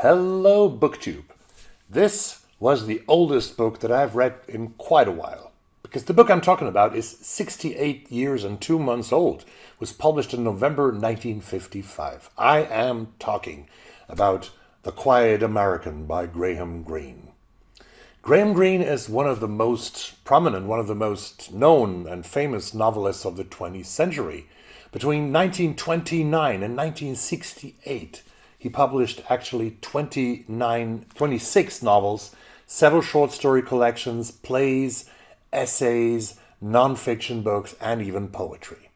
Hello, BookTube. This was the oldest book that I've read in quite a while, because the book I'm talking about is 68 years and 2 months old. It was published in November 1955. I am talking about The Quiet American by Graham Greene. Graham Greene is one of the most prominent, one of the most known and famous novelists of the 20th century. Between 1929 and 1968, he published actually 26 novels, several short story collections, plays, essays, non-fiction books, and even poetry.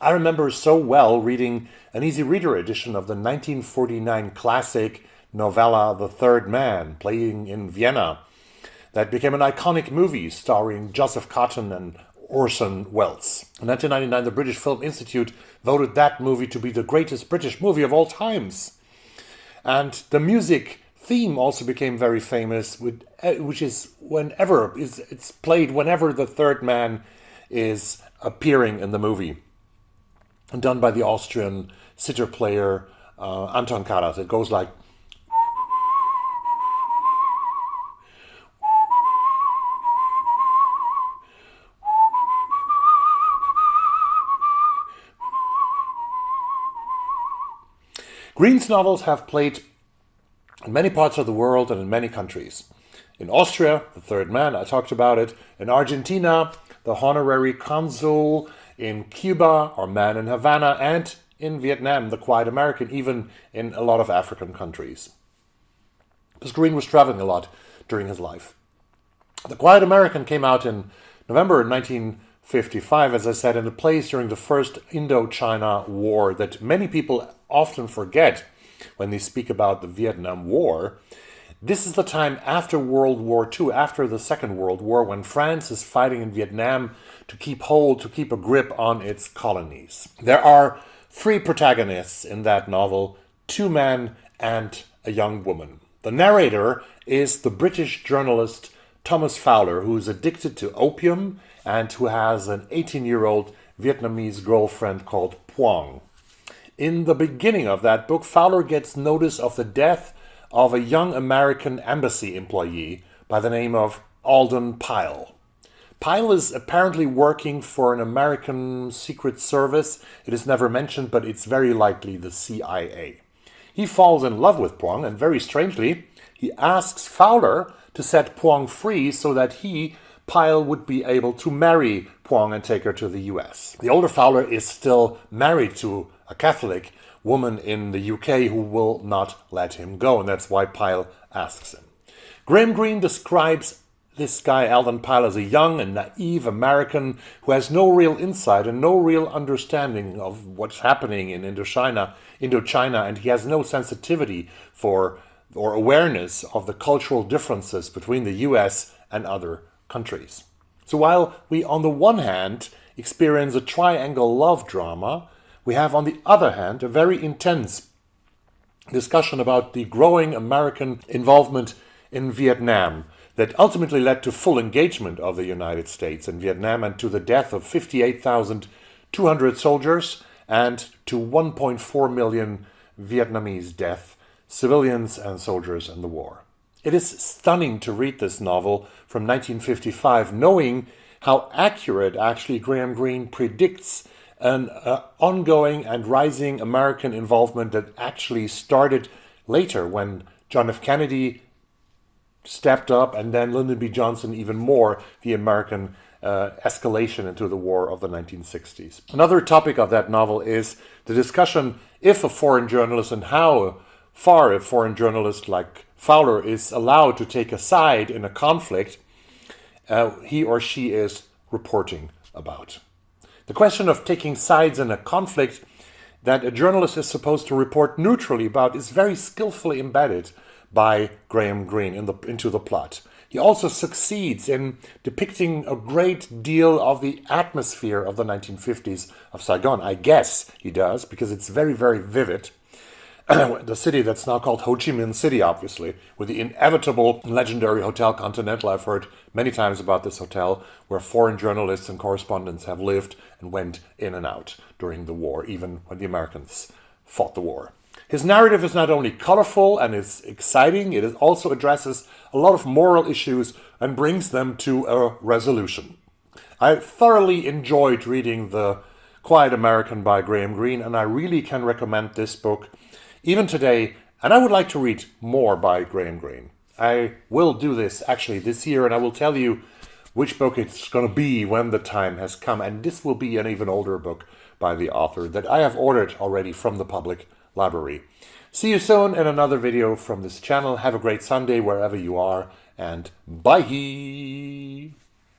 I remember so well reading an easy reader edition of the 1949 classic novella The Third Man, playing in Vienna, that became an iconic movie starring Joseph Cotten and Orson Welles. In 1999, the British Film Institute voted that movie to be the greatest British movie of all times. And the music theme also became very famous, which is it's played whenever the third man is appearing in the movie, and done by the Austrian sitar player Anton Karas. It goes like. Greene's novels have played in many parts of the world and in many countries. In Austria, The Third Man, I talked about it. In Argentina, The Honorary Consul. In Cuba, Our Man in Havana. And in Vietnam, The Quiet American, even in a lot of African countries. Because Greene was traveling a lot during his life. The Quiet American came out in November 1955, as I said, in a place during the First Indochina War that many people often forget when they speak about the Vietnam War. This is the time after World War II, after the Second World War, when France is fighting in Vietnam to keep a grip on its colonies. There are three protagonists in that novel, two men and a young woman. The narrator is the British journalist Thomas Fowler, who is addicted to opium and who has an 18-year-old Vietnamese girlfriend called Puong. In the beginning of that book, Fowler gets notice of the death of a young American embassy employee by the name of Alden Pyle. Pyle is apparently working for an American Secret Service. It is never mentioned, but it's very likely the CIA. He falls in love with Puong, and very strangely, he asks Fowler to set Puong free so that Pyle, would be able to marry Puong and take her to the US. The older Fowler is still married to a Catholic woman in the UK who will not let him go, and that's why Pyle asks him. Graham Greene describes this guy, Alden Pyle, as a young and naive American who has no real insight and no real understanding of what's happening in Indochina, and he has no sensitivity for or awareness of the cultural differences between the US and other countries. So while we, on the one hand, experience a triangle love drama, we have, on the other hand, a very intense discussion about the growing American involvement in Vietnam that ultimately led to full engagement of the United States in Vietnam and to the death of 58,200 soldiers and to 1.4 million Vietnamese deaths, civilians and soldiers in the war. It is stunning to read this novel from 1955, knowing how accurate actually Graham Greene predicts an ongoing and rising American involvement that actually started later when John F. Kennedy stepped up, and then Lyndon B. Johnson even more, the American escalation into the war of the 1960s. Another topic of that novel is the discussion if a foreign journalist and how far a foreign journalist like Fowler is allowed to take a side in a conflict he or she is reporting about. The question of taking sides in a conflict that a journalist is supposed to report neutrally about is very skillfully embedded by Graham Greene into the plot. He also succeeds in depicting a great deal of the atmosphere of the 1950s of Saigon. I guess he does, because it's very, very vivid. The city that's now called Ho Chi Minh City, obviously, with the inevitable legendary Hotel Continental. I've heard many times about this hotel, where foreign journalists and correspondents have lived and went in and out during the war, even when the Americans fought the war. His narrative is not only colorful and is exciting, it also addresses a lot of moral issues and brings them to a resolution. I thoroughly enjoyed reading The Quiet American by Greene, and I really can recommend this book even today, and I would like to read more by Greene. I will do this actually this year, and I will tell you which book it's going to be when the time has come, and this will be an even older book by the author that I have ordered already from the public library. See you soon in another video from this channel. Have a great Sunday wherever you are, and bye!